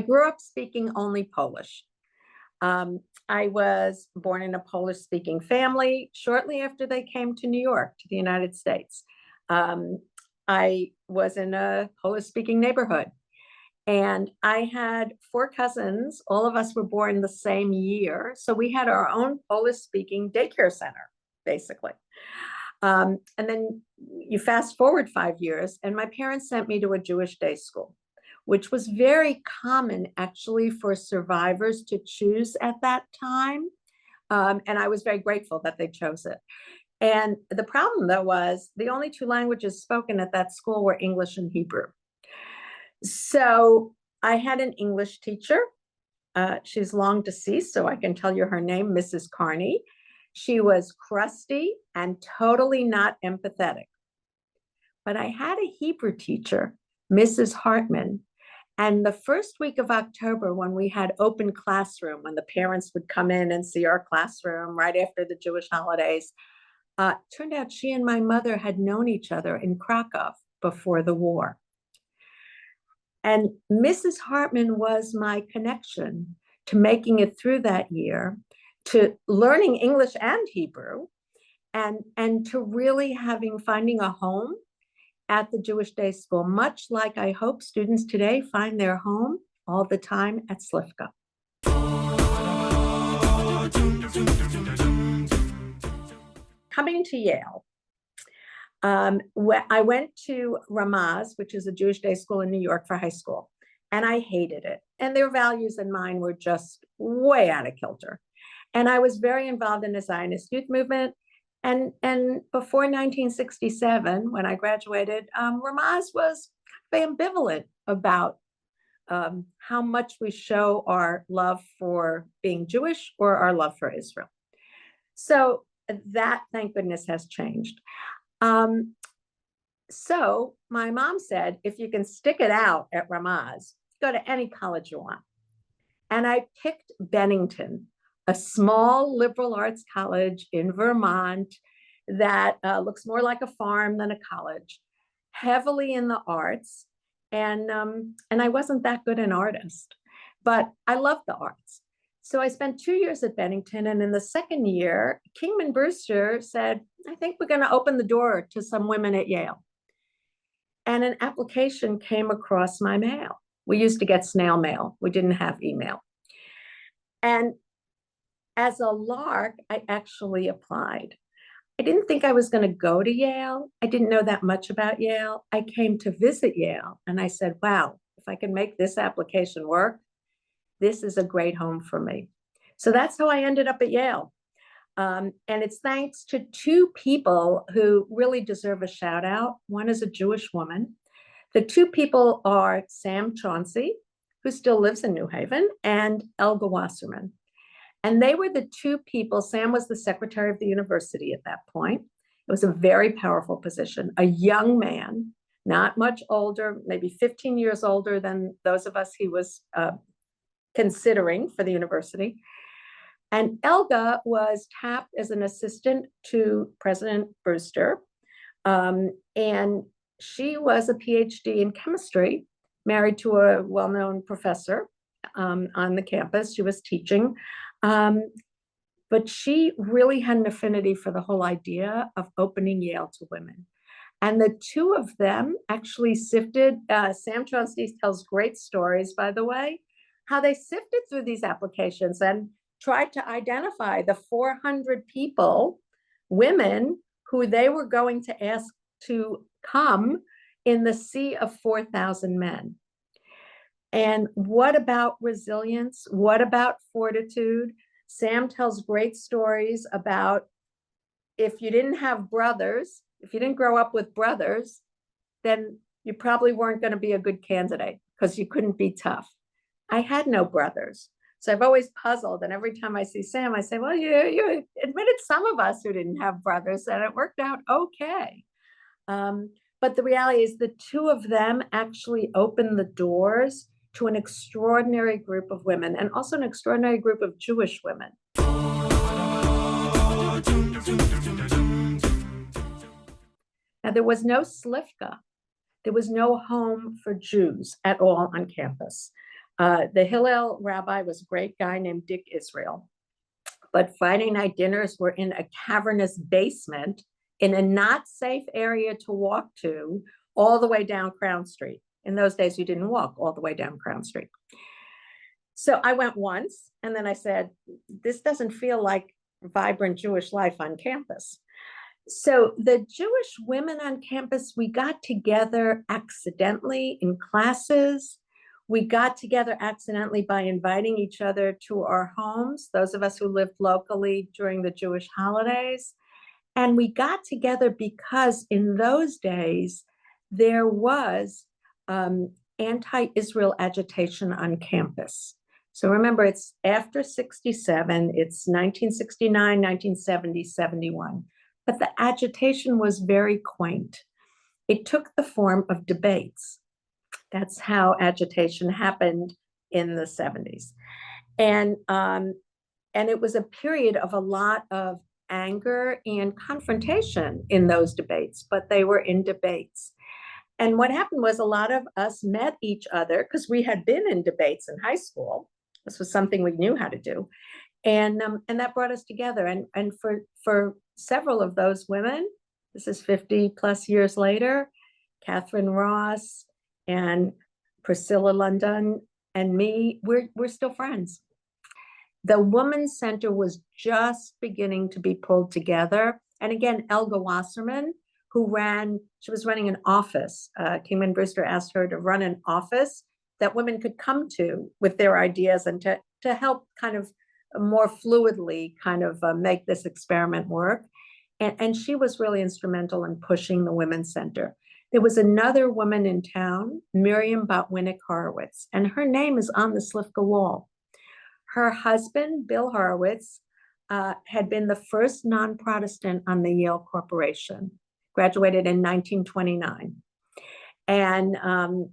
grew up speaking only Polish. I was born in a Polish-speaking family shortly after they came to New York, to the United States. I was in a Polish-speaking neighborhood, and I had 4 cousins. All of us were born the same year, so we had our own Polish-speaking daycare center, basically. And then you fast forward 5 years, and my parents sent me to a Jewish day school, which was very common actually for survivors to choose at that time. And I was very grateful that they chose it. And the problem, though, was the only 2 languages spoken at that school were English and Hebrew. So I had an English teacher. She's long deceased, so I can tell you her name, Mrs. Carney. She was crusty and totally not empathetic. But I had a Hebrew teacher, Mrs. Hartman, and the first week of October, when we had open classroom, when the parents would come in and see our classroom right after the Jewish holidays, turned out she and my mother had known each other in Krakow before the war. And Mrs. Hartman was my connection to making it through that year, to learning English and Hebrew, and to really finding a home at the Jewish Day School, much like I hope students today find their home all the time at Slifka. Coming to Yale, I went to Ramaz, which is a Jewish day school in New York, for high school, and I hated it. And their values and mine were just way out of kilter. And I was very involved in the Zionist youth movement. And before 1967, when I graduated, Ramaz was ambivalent about how much we show our love for being Jewish or our love for Israel. So that, thank goodness, has changed. So my mom said, if you can stick it out at Ramaz, go to any college you want. And I picked Bennington, a small liberal arts college in Vermont that looks more like a farm than a college, heavily in the arts. And I wasn't that good an artist, but I loved the arts. So I spent 2 years at Bennington, and in the second year, Kingman Brewster said, I think we're going to open the door to some women at Yale. And an application came across my mail. We used to get snail mail. We didn't have email. And as a lark, I actually applied. I didn't think I was going to go to Yale. I didn't know that much about Yale. I came to visit Yale, and I said, wow, if I can make this application work, this is a great home for me. So that's how I ended up at Yale. And it's thanks to 2 people who really deserve a shout out. One is a Jewish woman. The 2 people are Sam Chauncey, who still lives in New Haven, and Elga Wasserman. And they were the 2 people. Sam was the secretary of the university at that point. It was a very powerful position. A young man, not much older, maybe 15 years older than those of us he was considering for the university. And Elga was tapped as an assistant to President Brewster. And she was a PhD in chemistry, married to a well-known professor on the campus. She was teaching. But she really had an affinity for the whole idea of opening Yale to women. And the 2 of them actually sifted, Sam Chauncey tells great stories, by the way, how they sifted through these applications and tried to identify the 400 people, women, who they were going to ask to come in the sea of 4,000 men. And what about resilience? What about fortitude? Sam tells great stories about if you didn't have brothers, if you didn't grow up with brothers, then you probably weren't going to be a good candidate because you couldn't be tough. I had no brothers. So I've always puzzled. And every time I see Sam, I say, well, you admitted some of us who didn't have brothers, and it worked out okay. But the reality is the 2 of them actually opened the doors to an extraordinary group of women, and also an extraordinary group of Jewish women. Now, there was no Slifka. There was no home for Jews at all on campus. The Hillel rabbi was a great guy named Dick Israel. But Friday night dinners were in a cavernous basement in a not safe area to walk to all the way down Crown Street. In those days, you didn't walk all the way down Crown Street. So I went once, and then I said, this doesn't feel like vibrant Jewish life on campus. So the Jewish women on campus, we got together accidentally in classes. We got together accidentally by inviting each other to our homes, those of us who lived locally during the Jewish holidays. And we got together because in those days, there was anti-Israel agitation on campus. So remember, it's after 67, it's 1969, 1970, 71. But the agitation was very quaint. It took the form of debates. That's how agitation happened in the 70s. And it was a period of a lot of anger and confrontation in those debates, but they were in debates. And what happened was a lot of us met each other because we had been in debates in high school. This was something we knew how to do. And that brought us together. And for several of those women, this is 50 plus years later, Catherine Ross and Priscilla London and me, we're still friends. The Women's Center was just beginning to be pulled together. And again, Elga Wasserman, she was running an office. Kingman Brewster asked her to run an office that women could come to with their ideas and to help kind of more fluidly kind of make this experiment work. And she was really instrumental in pushing the Women's Center. There was another woman in town, Miriam Botwinick Horowitz, and her name is on the Slifka wall. Her husband, Bill Horowitz, had been the first non-Protestant on the Yale Corporation, graduated in 1929. And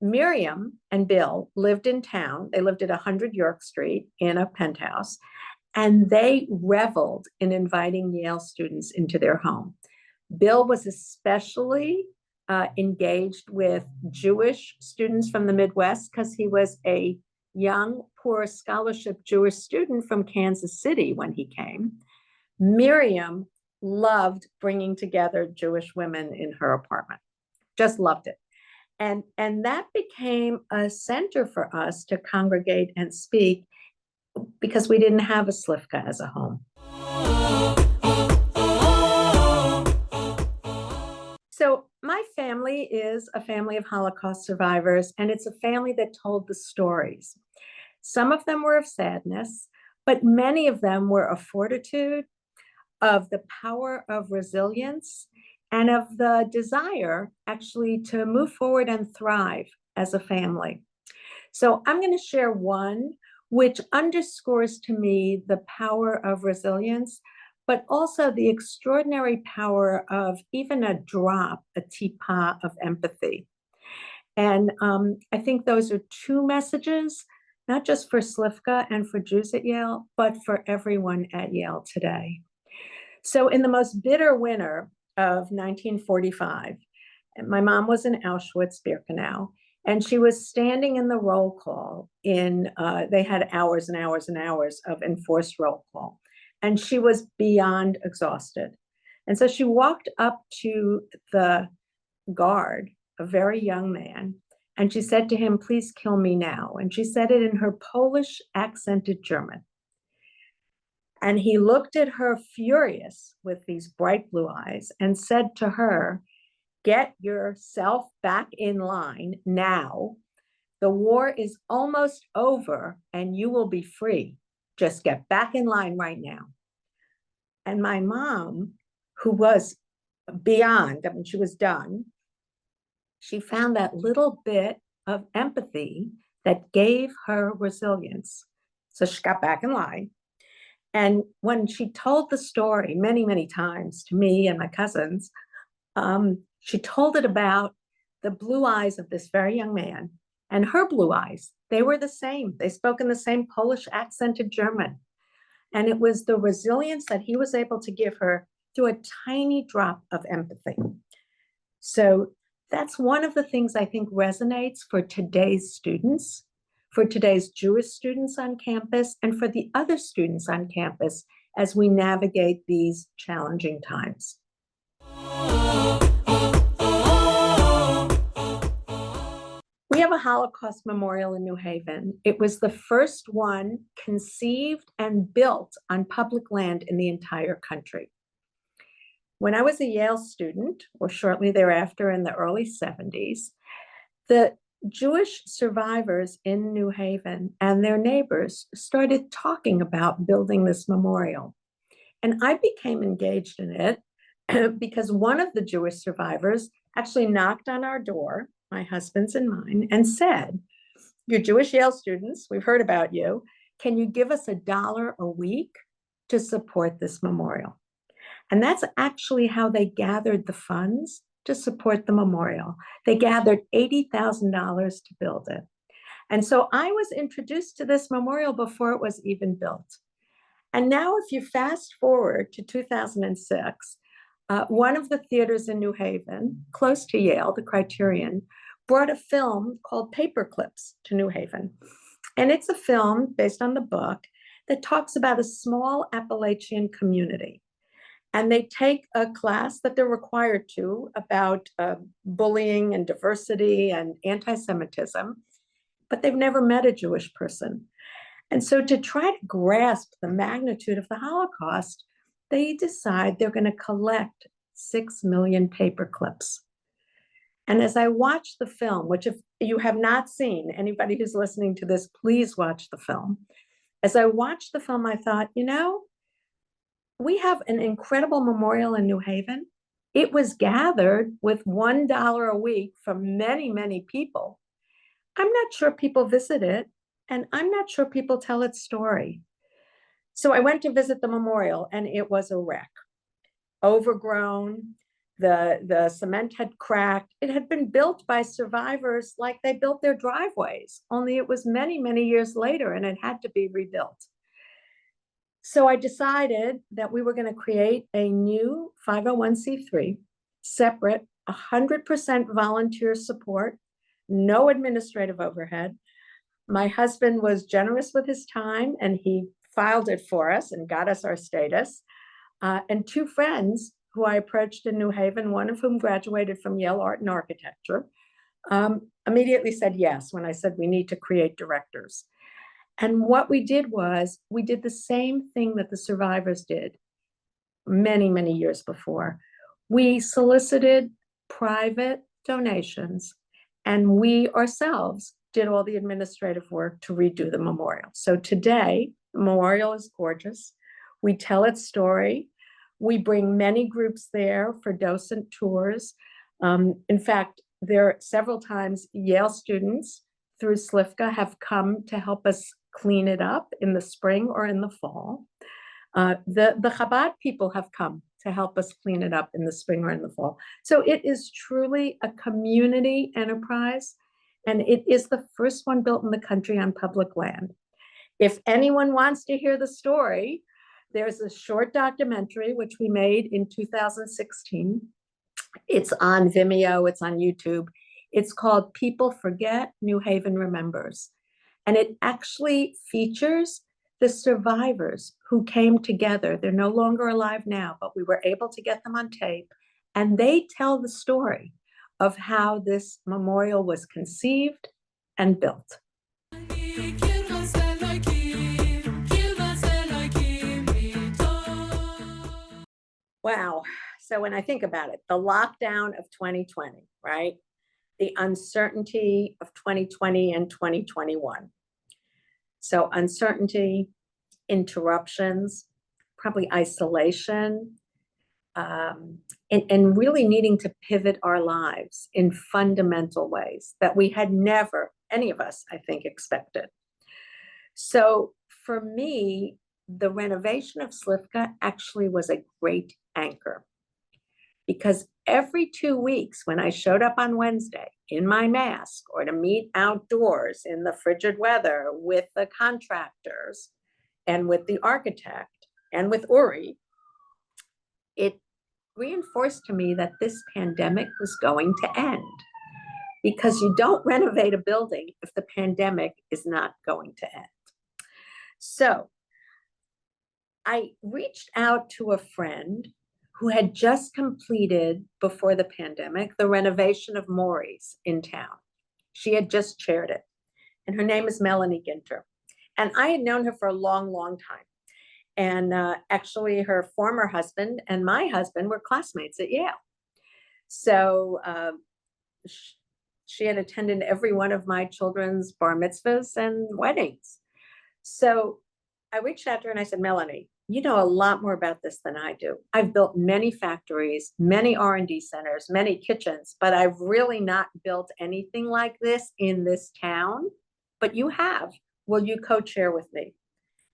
Miriam and Bill lived in town. They lived at 100 York Street in a penthouse, and they reveled in inviting Yale students into their home. Bill was especially engaged with Jewish students from the Midwest because he was a young, poor scholarship Jewish student from Kansas City when he came. Miriam loved bringing together Jewish women in her apartment, just loved it. And that became a center for us to congregate and speak because we didn't have a Slifka as a home. So my family is a family of Holocaust survivors, and it's a family that told the stories. Some of them were of sadness, but many of them were of fortitude, of the power of resilience, and of the desire actually to move forward and thrive as a family. So I'm going to share one which underscores to me the power of resilience, but also the extraordinary power of even a drop, a tipa of empathy. And I think those are two messages, not just for Slifka and for Jews at Yale, but for everyone at Yale today. So in the most bitter winter of 1945, my mom was in Auschwitz-Birkenau, and she was standing in the roll call they had hours and hours and hours of enforced roll call, and she was beyond exhausted. And so she walked up to the guard, a very young man, and she said to him, "Please kill me now." And she said it in her Polish accented German. And he looked at her furious with these bright blue eyes and said to her, "Get yourself back in line now. The war is almost over and you will be free. Just get back in line right now." And my mom, who was beyond, I mean, she was done, she found that little bit of empathy that gave her resilience. So she got back in line. And when she told the story many, many times to me and my cousins, she told it about the blue eyes of this very young man and her blue eyes. They were the same. They spoke in the same Polish accented German. And it was the resilience that he was able to give her through a tiny drop of empathy. So that's one of the things I think resonates for today's students. for today's Jewish students on campus and for the other students on campus as we navigate these challenging times. We have a Holocaust Memorial in New Haven. It was the first one conceived and built on public land in the entire country. When I was a Yale student, or shortly thereafter in the early 70s, the Jewish survivors in New Haven and their neighbors started talking about building this memorial. And I became engaged in it because one of the Jewish survivors actually knocked on our door, my husband's and mine, and said, "You're Jewish Yale students, we've heard about you. Can you give us $1 a week to support this memorial?" And that's actually how they gathered the funds to support the memorial. They gathered $80,000 to build it. And so I was introduced to this memorial before it was even built. And now if you fast forward to 2006, one of the theaters in New Haven, close to Yale, the Criterion, brought a film called Paperclips to New Haven. And it's a film based on the book that talks about a small Appalachian community. And they take a class that they're required to about bullying and diversity and anti-Semitism, but they've never met a Jewish person. And so to try to grasp the magnitude of the Holocaust, they decide they're going to collect 6 million paper clips. And as I watched the film, which if you have not seen, anybody who's listening to this, please watch the film. As I watched the film, I thought, we have an incredible memorial in New Haven. It was gathered with $1 a week from many, many people. I'm not sure people visit it, and I'm not sure people tell its story. So I went to visit the memorial, and it was a wreck. Overgrown, the cement had cracked. It had been built by survivors like they built their driveways, only it was many, many years later, and it had to be rebuilt. So I decided that we were going to create a new 501c3, separate, 100% volunteer support, no administrative overhead. My husband was generous with his time, and he filed it for us and got us our status. And 2 friends who I approached in New Haven, one of whom graduated from Yale Art and Architecture, immediately said yes when I said we need to create directors. And what we did was we did the same thing that the survivors did many, many years before. We solicited private donations, and we ourselves did all the administrative work to redo the memorial. So today, the memorial is gorgeous. We tell its story. We bring many groups there for docent tours. In fact, there are several times Yale students through Slifka have come to help us clean it up in the spring or in the fall. The Chabad people have come to help us clean it up in the spring or in the fall. So it is truly a community enterprise, and it is the first one built in the country on public land. If anyone wants to hear the story, there's a short documentary which we made in 2016. It's on Vimeo, it's on YouTube. It's called People Forget, New Haven Remembers. And it actually features the survivors who came together. They're no longer alive now, but we were able to get them on tape. And they tell the story of how this memorial was conceived and built. Wow. So when I think about it, the lockdown of 2020, right? The uncertainty of 2020 and 2021. So uncertainty, interruptions, probably isolation, and really needing to pivot our lives in fundamental ways that we had never, any of us, I think, expected. So for me, the renovation of Slifka actually was a great anchor, because every 2 weeks when I showed up on Wednesday in my mask or to meet outdoors in the frigid weather with the contractors and with the architect and with Uri, it reinforced to me that this pandemic was going to end. because you don't renovate a building if the pandemic is not going to end. So I reached out to a friend who had just completed, before the pandemic, the renovation of Maury's in town. She had just chaired it, and her name is Melanie Ginter. And I had known her for a long, long time. And actually, her former husband and my husband were classmates at Yale. So she had attended every one of my children's bar mitzvahs and weddings. So I reached out to her and I said, Melanie, you know a lot more about this than I do. I've built many factories, many R&D centers, many kitchens, but I've really not built anything like this in this town. But you have. Will you co-chair with me?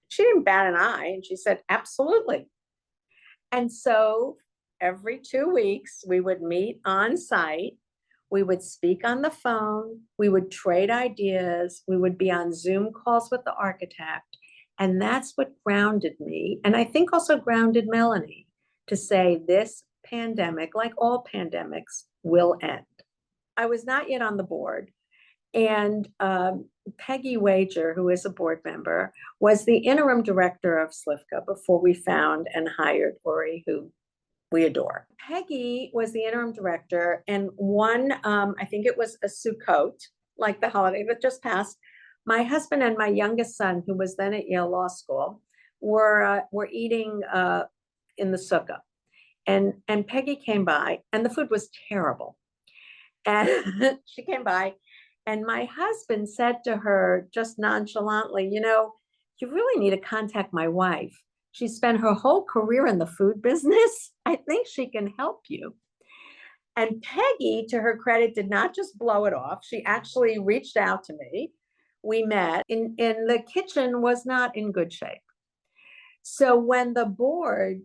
She didn't bat an eye, and she said, absolutely. And so every 2 weeks, we would meet on site. We would speak on the phone. We would trade ideas. We would be on Zoom calls with the architect. And that's what grounded me. And I think also grounded Melanie to say this pandemic, like all pandemics, will end. I was not yet on the board. And Peggy Wager, who is a board member, was the interim director of Slifka before we found and hired Ori, who we adore. Peggy was the interim director, and one, I think it was a Sukkot, like the holiday that just passed. My husband and my youngest son, who was then at Yale Law School, were eating in the sukkah, and Peggy came by, and the food was terrible. And she came by, and my husband said to her just nonchalantly, you know, you really need to contact my wife. She spent her whole career in the food business. I think she can help you. And Peggy, to her credit, did not just blow it off. She actually reached out to me. We met, and the kitchen was not in good shape. So when the board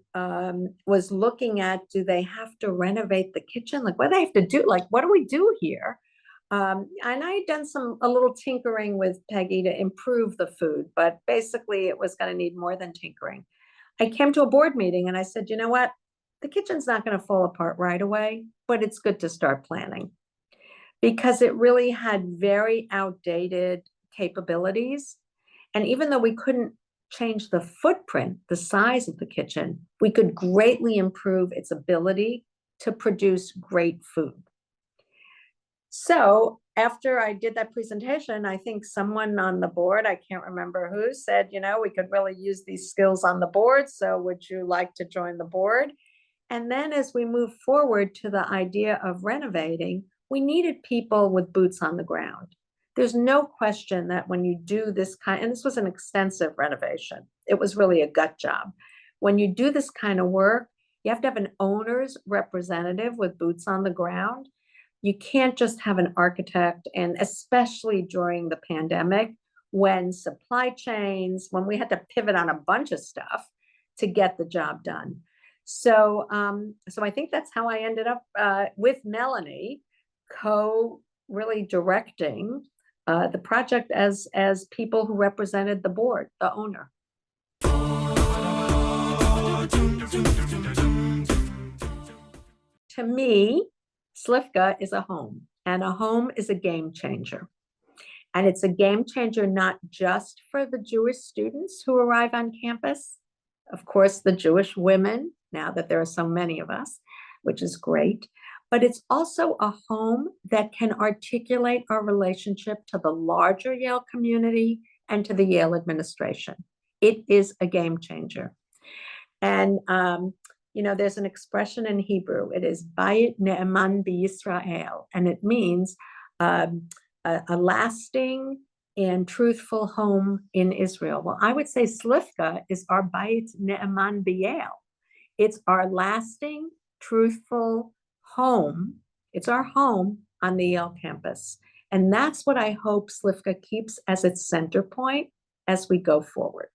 was looking at, do they have to renovate the kitchen? Like, what do they have to do? Like, what do we do here? And I had done a little tinkering with Peggy to improve the food, but basically it was going to need more than tinkering. I came to a board meeting and I said, you know what? The kitchen's not going to fall apart right away, but it's good to start planning, because it really had very outdated capabilities. And even though we couldn't change the footprint, the size of the kitchen, we could greatly improve its ability to produce great food. So after I did that presentation, I think someone on the board, I can't remember who, said, you know, we could really use these skills on the board. So would you like to join the board? And then as we move forward to the idea of renovating, we needed people with boots on the ground. There's no question that when you do this kind, and this was an extensive renovation, it was really a gut job. When you do this kind of work, you have to have an owner's representative with boots on the ground. You can't just have an architect, and especially during the pandemic, when supply chains, when we had to pivot on a bunch of stuff to get the job done. So I think that's how I ended up with Melanie, really directing the project as people who represented the board, the owner. To me, Slifka is a home, and a home is a game changer. And it's a game changer not just for the Jewish students who arrive on campus, of course, the Jewish women, now that there are so many of us, which is great, but it's also a home that can articulate our relationship to the larger Yale community and to the Yale administration. It is a game changer. And you know, there's an expression in Hebrew. It is Bayit Ne'eman B'Yisrael, and it means a lasting and truthful home in Israel. Well, I would say Slifka is our Bayit Ne'eman B'Yale. It's our lasting, truthful home. It's our home on the Yale campus. And that's what I hope Slifka keeps as its center point as we go forward.